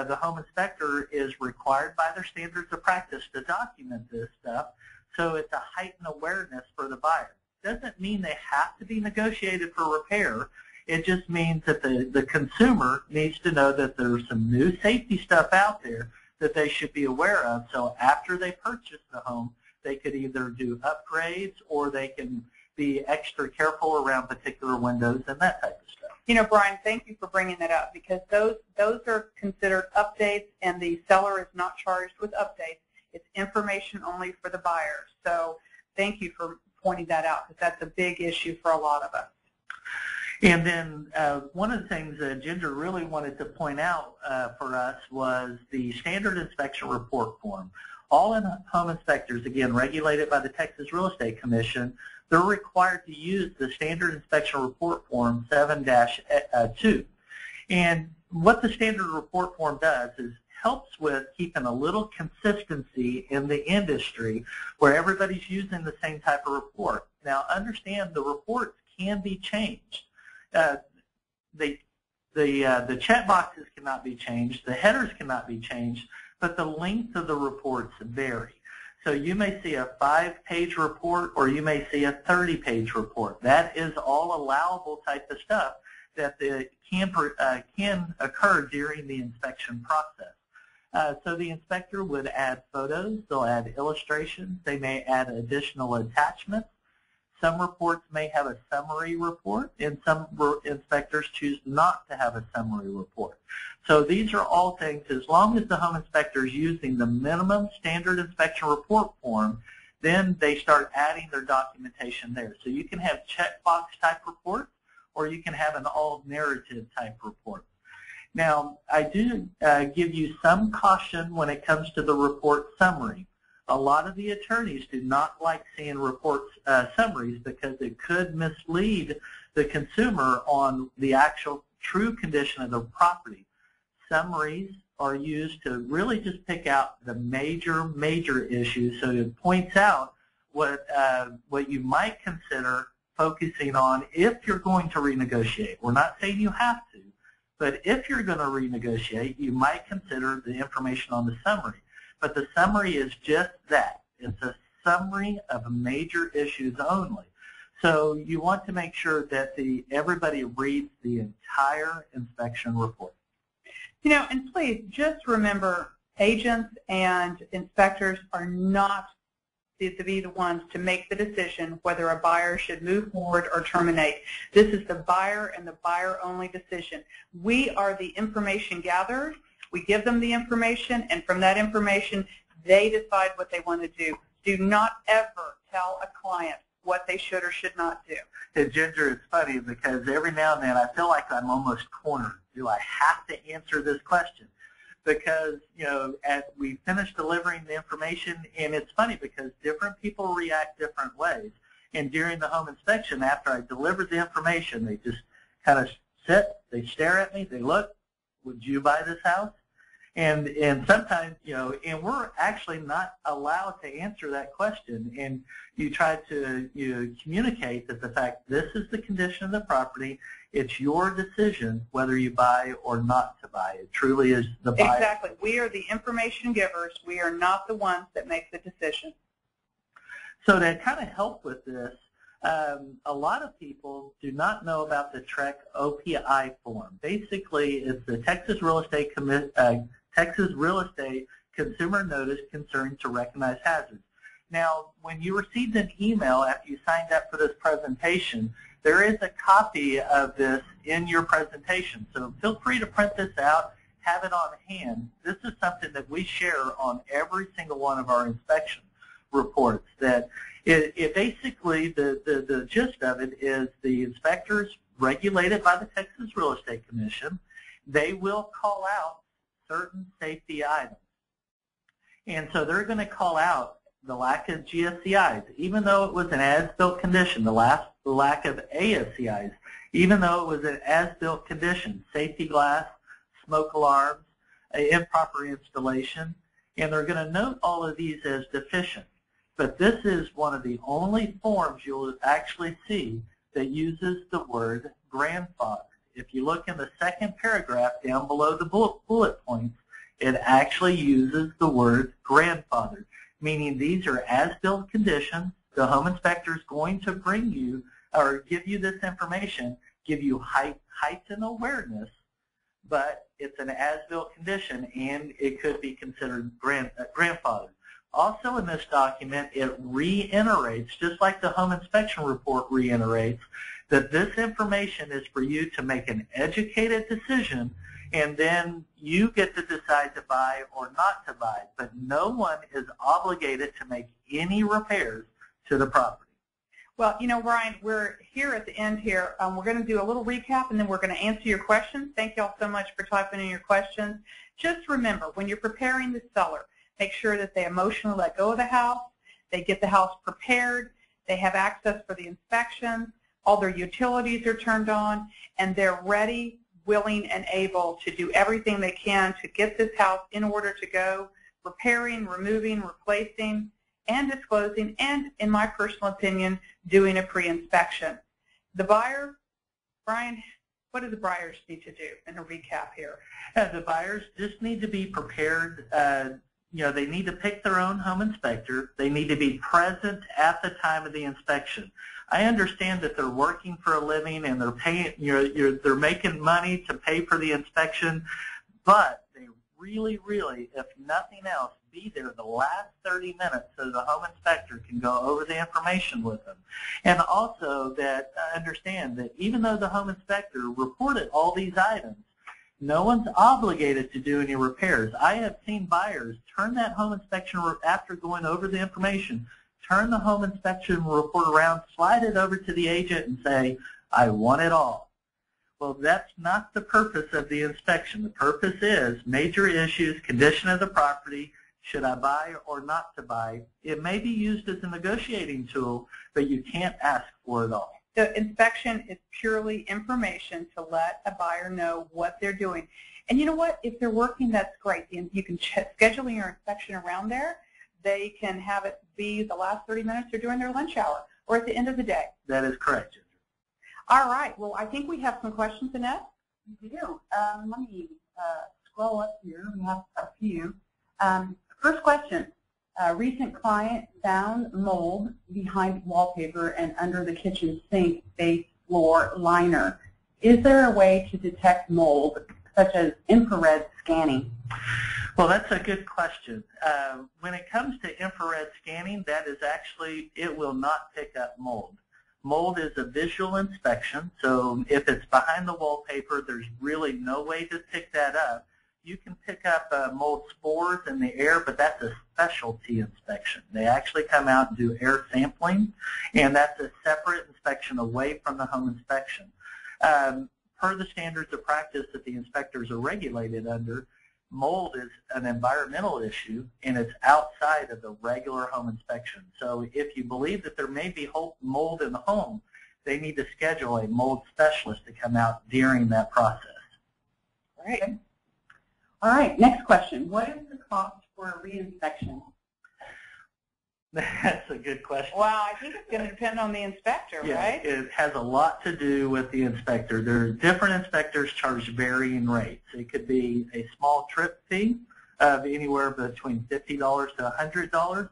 the home inspector is required by their standards of practice to document this stuff. So it's a heightened awareness for the buyer. Doesn't mean they have to be negotiated for repair. It just means that the consumer needs to know that there's some new safety stuff out there that they should be aware of. So after they purchase the home, they could either do upgrades, or they can be extra careful around particular windows and that type of stuff. You know, Brian, thank you for bringing that up, because those are considered updates, and the seller is not charged with updates. It's information only for the buyer. So thank you for pointing that out, because that's a big issue for a lot of us. And then one of the things that Ginger really wanted to point out for us was the standard inspection report form. All home inspectors, again, regulated by the Texas Real Estate Commission, they're required to use the standard inspection report form 7-2. And what the standard report form does is helps with keeping a little consistency in the industry where everybody's using the same type of report. Now, understand the reports can be changed. The The check boxes cannot be changed, the headers cannot be changed, but the length of the reports vary. So you may see a 5-page report or you may see a 30-page report. That is all allowable type of stuff that can occur during the inspection process. So the inspector would add photos, they'll add illustrations, they may add additional attachments. Some reports may have a summary report, and some inspectors choose not to have a summary report. So these are all things, as long as the home inspector is using the minimum standard inspection report form, then they start adding their documentation there. So you can have checkbox type reports, or you can have an all narrative type report. Now, I do give you some caution when it comes to the report summary. A lot of the attorneys do not like seeing reports summaries because it could mislead the consumer on the actual true condition of the property. Summaries are used to really just pick out the major issues, so it points out what you might consider focusing on if you're going to renegotiate. We're not saying you have to, but if you're going to renegotiate, you might consider the information on the summary. But the summary is just that. It's a summary of major issues only. So you want to make sure that everybody reads the entire inspection report. You know, and please just remember, agents and inspectors are not to be the ones to make the decision whether a buyer should move forward or terminate. This is the buyer and the buyer-only decision. We are the information gatherers. We give them the information, and from that information, they decide what they want to do. Do not ever tell a client what they should or should not do. Hey, Ginger, it's funny because every now and then I feel like I'm almost cornered. Do I have to answer this question? Because, you know, as we finish delivering the information, and it's funny because different people react different ways. And during the home inspection, after I deliver the information, they just kind of sit, they stare at me, they look, would you buy this house? And sometimes, you know, and we're actually not allowed to answer that question. And you try to communicate that the fact this is the condition of the property. It's your decision whether you buy or not to buy. It truly is the buyer. Exactly. We are the information givers. We are not the ones that make the decision. So to kind of help with this, a lot of people do not know about the TREC OPI form. Basically, it's the Texas Real Estate Consumer Notice Concern to Recognize Hazards. Now, when you received an email after you signed up for this presentation, there is a copy of this in your presentation. So feel free to print this out, have it on hand. This is something that we share on every single one of our inspection reports. That it basically, the gist of it is the inspectors regulated by the Texas Real Estate Commission, they will call out certain safety items. And so they're going to call out the lack of GSCIs, even though it was an as-built condition, the lack of ASCIs, even though it was an as-built condition, safety glass, smoke alarms, improper installation, and they're going to note all of these as deficient. But this is one of the only forms you'll actually see that uses the word grandfather. If you look in the second paragraph down below the bullet points, it actually uses the word grandfather, meaning these are as-built conditions. The home inspector is going to bring you or give you this information, give you heightened awareness, but it's an as-built condition and it could be considered grandfather. Also in this document, it reiterates, just like the home inspection report reiterates, that this information is for you to make an educated decision, and then you get to decide to buy or not to buy. But no one is obligated to make any repairs to the property. Well, you know, Ryan, we're here at the end here. We're going to do a little recap, and then we're going to answer your questions. Thank you all so much for typing in your questions. Just remember, when you're preparing the seller, make sure that they emotionally let go of the house, they get the house prepared, they have access for the inspection, all their utilities are turned on, and they're ready, willing, and able to do everything they can to get this house in order to go, repairing, removing, replacing, and disclosing, and, in my personal opinion, doing a pre-inspection. The buyer, Brian, What do the buyers need to do in a recap here? The buyers just need to be prepared. They need to pick their own home inspector. They need to be present at the time of the inspection. I understand that they're working for a living and they're paying, they're making money to pay for the inspection, but they really, if nothing else, be there the last 30 minutes so the home inspector can go over the information with them. And also that understand that even though the home inspector reported all these items, no one's obligated to do any repairs. I have seen buyers turn that home inspection after going over the information, turn the home inspection report around, slide it over to the agent and say, I want it all. Well, that's not the purpose of the inspection. The purpose is major issues, condition of the property, should I buy or not to buy. It may be used as a negotiating tool, but you can't ask for it all. The inspection is purely information to let a buyer know what they're doing. And you know what? If they're working, that's great. You can schedule your inspection around there. They can have it be the last 30 minutes they're doing their lunch hour or at the end of the day. That is correct, Ginger. All right. Well, I think we have some questions, Annette. We do. Let me scroll up here. We have a few. First question. Recent client found mold behind wallpaper and under the kitchen sink base floor liner. Is there a way to detect mold, such as infrared scanning? Well, that's a good question. When it comes to infrared scanning, that is actually, it will not pick up mold. Mold is a visual inspection, so if it's behind the wallpaper, there's really no way to pick that up. You can pick up mold spores in the air, but that's a specialty inspection. They actually come out and do air sampling, and that's a separate inspection away from the home inspection. Per the standards of practice that the inspectors are regulated under, mold is an environmental issue, and it's outside of the regular home inspection. So if you believe that there may be mold in the home, they need to schedule a mold specialist to come out during that process. All right. All right, next question. What is the cost for a reinspection? That's a good question. Well, I think it's going to depend on the inspector, right? It has a lot to do with the inspector. There are different inspectors charge varying rates. It could be a small trip fee of anywhere between $50 to $100.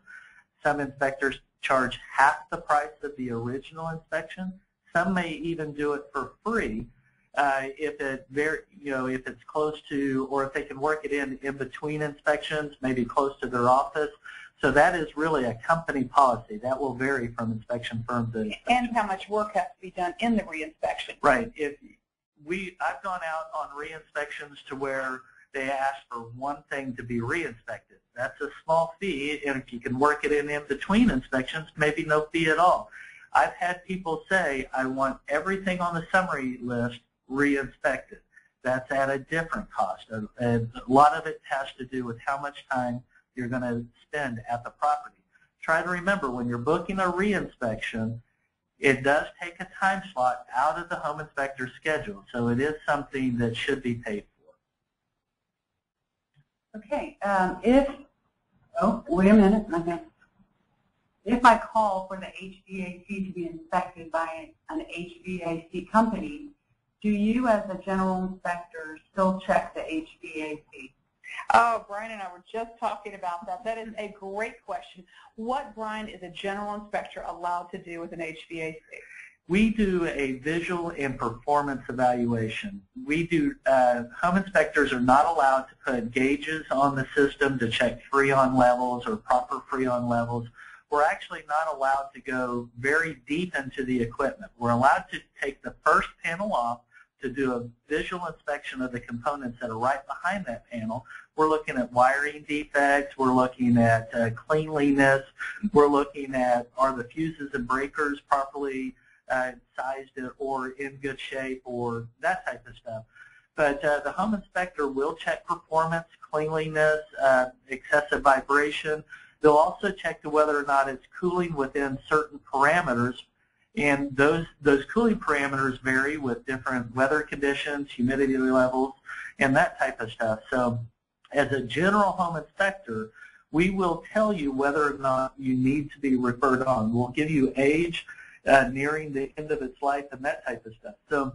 Some inspectors charge half the price of the original inspection. Some may even do it for free. If it's close to, or if they can work it in between inspections, maybe close to their office. So that is really a company policy. That will vary from inspection firm to inspection. And how much work has to be done in the reinspection. Right. I've gone out on re-inspections to where they ask for one thing to be re-inspected. That's a small fee, and if you can work it in between inspections, maybe no fee at all. I've had people say, I want everything on the summary list re-inspected. That's at a different cost. And a lot of it has to do with how much time you're going to spend at the property. Try to remember, when you're booking a re-inspection, it does take a time slot out of the home inspector's schedule, so it is something that should be paid for. Okay, wait a minute. If I call for the HVAC to be inspected by an HVAC company, do you as a general inspector still check the HVAC? Oh, Brian and I were just talking about that. That is a great question. What, Brian, is a general inspector allowed to do with an HVAC? We do a visual and performance evaluation. We do, home inspectors are not allowed to put gauges on the system to check freon levels or proper freon levels. We're actually not allowed to go very deep into the equipment. We're allowed to take the first panel off to do a visual inspection of the components that are right behind that panel. We're looking at wiring defects. We're looking at cleanliness. We're looking at, are the fuses and breakers properly sized or in good shape, or that type of stuff. But the home inspector will check performance, cleanliness, excessive vibration. They'll also check to whether or not it's cooling within certain parameters. And those cooling parameters vary with different weather conditions, humidity levels, and that type of stuff. So as a general home inspector, we will tell you whether or not you need to be referred on. We'll give you age, nearing the end of its life, and that type of stuff. So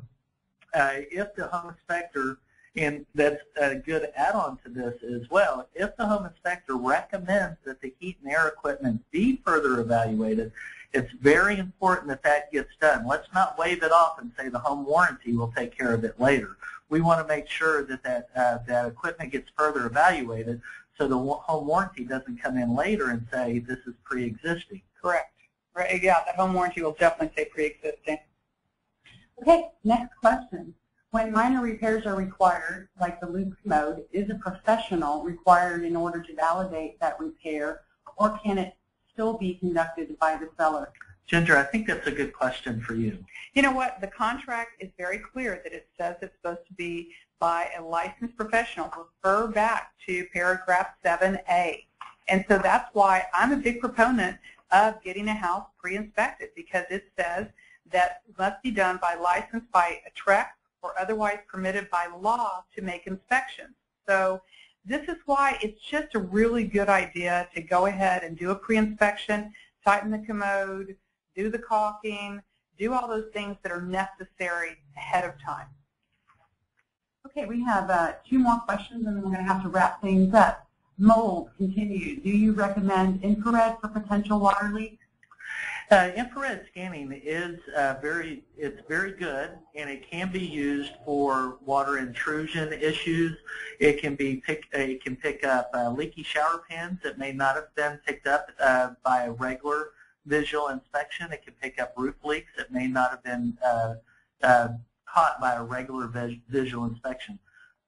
if the home inspector, and that's a good add-on to this as well, if the home inspector recommends that the heat and air equipment be further evaluated, it's very important that that gets done. Let's not wave it off and say the home warranty will take care of it later. We want to make sure that that equipment gets further evaluated so the home warranty doesn't come in later and say this is pre-existing. Correct. Right. Yeah, that home warranty will definitely say pre-existing. Okay, next question. When minor repairs are required, like the loop commode, is a professional required in order to validate that repair, or can it still be conducted by the seller? Ginger, I think that's a good question for you. You know what? The contract is very clear that it says it's supposed to be by a licensed professional. Refer back to paragraph 7A. And so that's why I'm a big proponent of getting a house pre-inspected, because it says that it must be done by licensed by a TREC or otherwise permitted by law to make inspections. So this is why it's just a really good idea to go ahead and do a pre-inspection, tighten the commode, do the caulking, do all those things that are necessary ahead of time. Okay, we have 2 more questions, and then we're going to have to wrap things up. Mold continued. Do you recommend infrared for potential water leaks? Infrared scanning is very good, and it can be used for water intrusion issues. It can pick up leaky shower pans that may not have been picked up by a regular visual inspection. It can pick up roof leaks that may not have been caught by a regular visual inspection.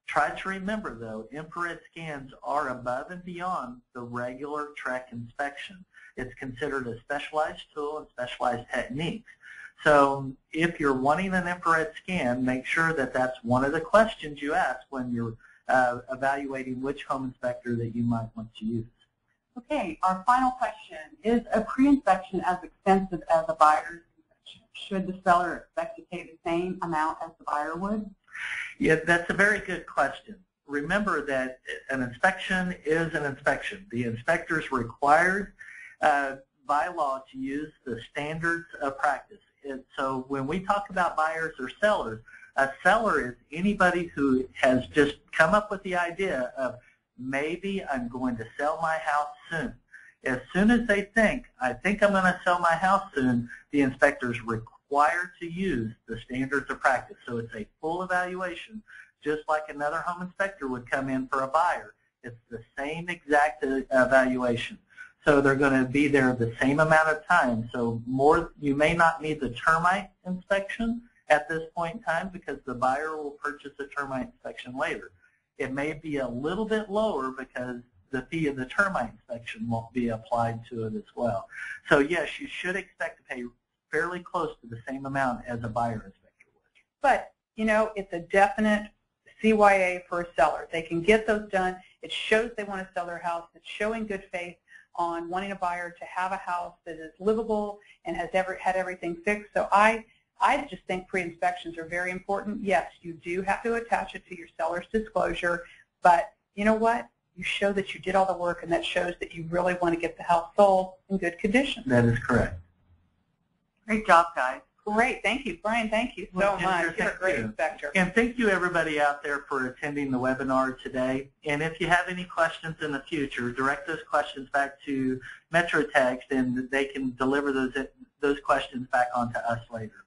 Try to remember, though, infrared scans are above and beyond the regular TREC inspection. It's considered a specialized tool and specialized techniques. So if you're wanting an infrared scan, make sure that that's one of the questions you ask when you're evaluating which home inspector that you might want to use. Okay, our final question. Is a pre-inspection as expensive as a buyer's inspection? Should the seller expect to pay the same amount as the buyer would? Yeah, that's a very good question. Remember that an inspection is an inspection. The inspector is required by law to use the standards of practice. And so when we talk about buyers or sellers, a seller is anybody who has just come up with the idea of maybe I'm going to sell my house soon. As soon as they think, I think I'm going to sell my house soon, the inspector is required to use the standards of practice. So it's a full evaluation, just like another home inspector would come in for a buyer. It's the same exact evaluation. So they're going to be there the same amount of time. So you may not need the termite inspection at this point in time because the buyer will purchase a termite inspection later. It may be a little bit lower because the fee of the termite inspection won't be applied to it as well. So yes, you should expect to pay fairly close to the same amount as a buyer inspector would. But, you know, it's a definite CYA for a seller. They can get those done. It shows they want to sell their house. It's showing good faith on wanting a buyer to have a house that is livable and has had everything fixed. So I just think pre-inspections are very important. Yes, you do have to attach it to your seller's disclosure, but you know what? You show that you did all the work, and that shows that you really want to get the house sold in good condition. That is correct. Great job, guys. Great. Thank you, Brian. Thank you so much. You're a great inspector. And thank you, everybody out there, for attending the webinar today. And if you have any questions in the future, direct those questions back to MetroTex, and they can deliver those questions back on to us later.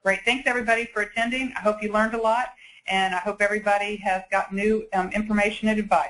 Great. Thanks, everybody, for attending. I hope you learned a lot, and I hope everybody has got new information and advice.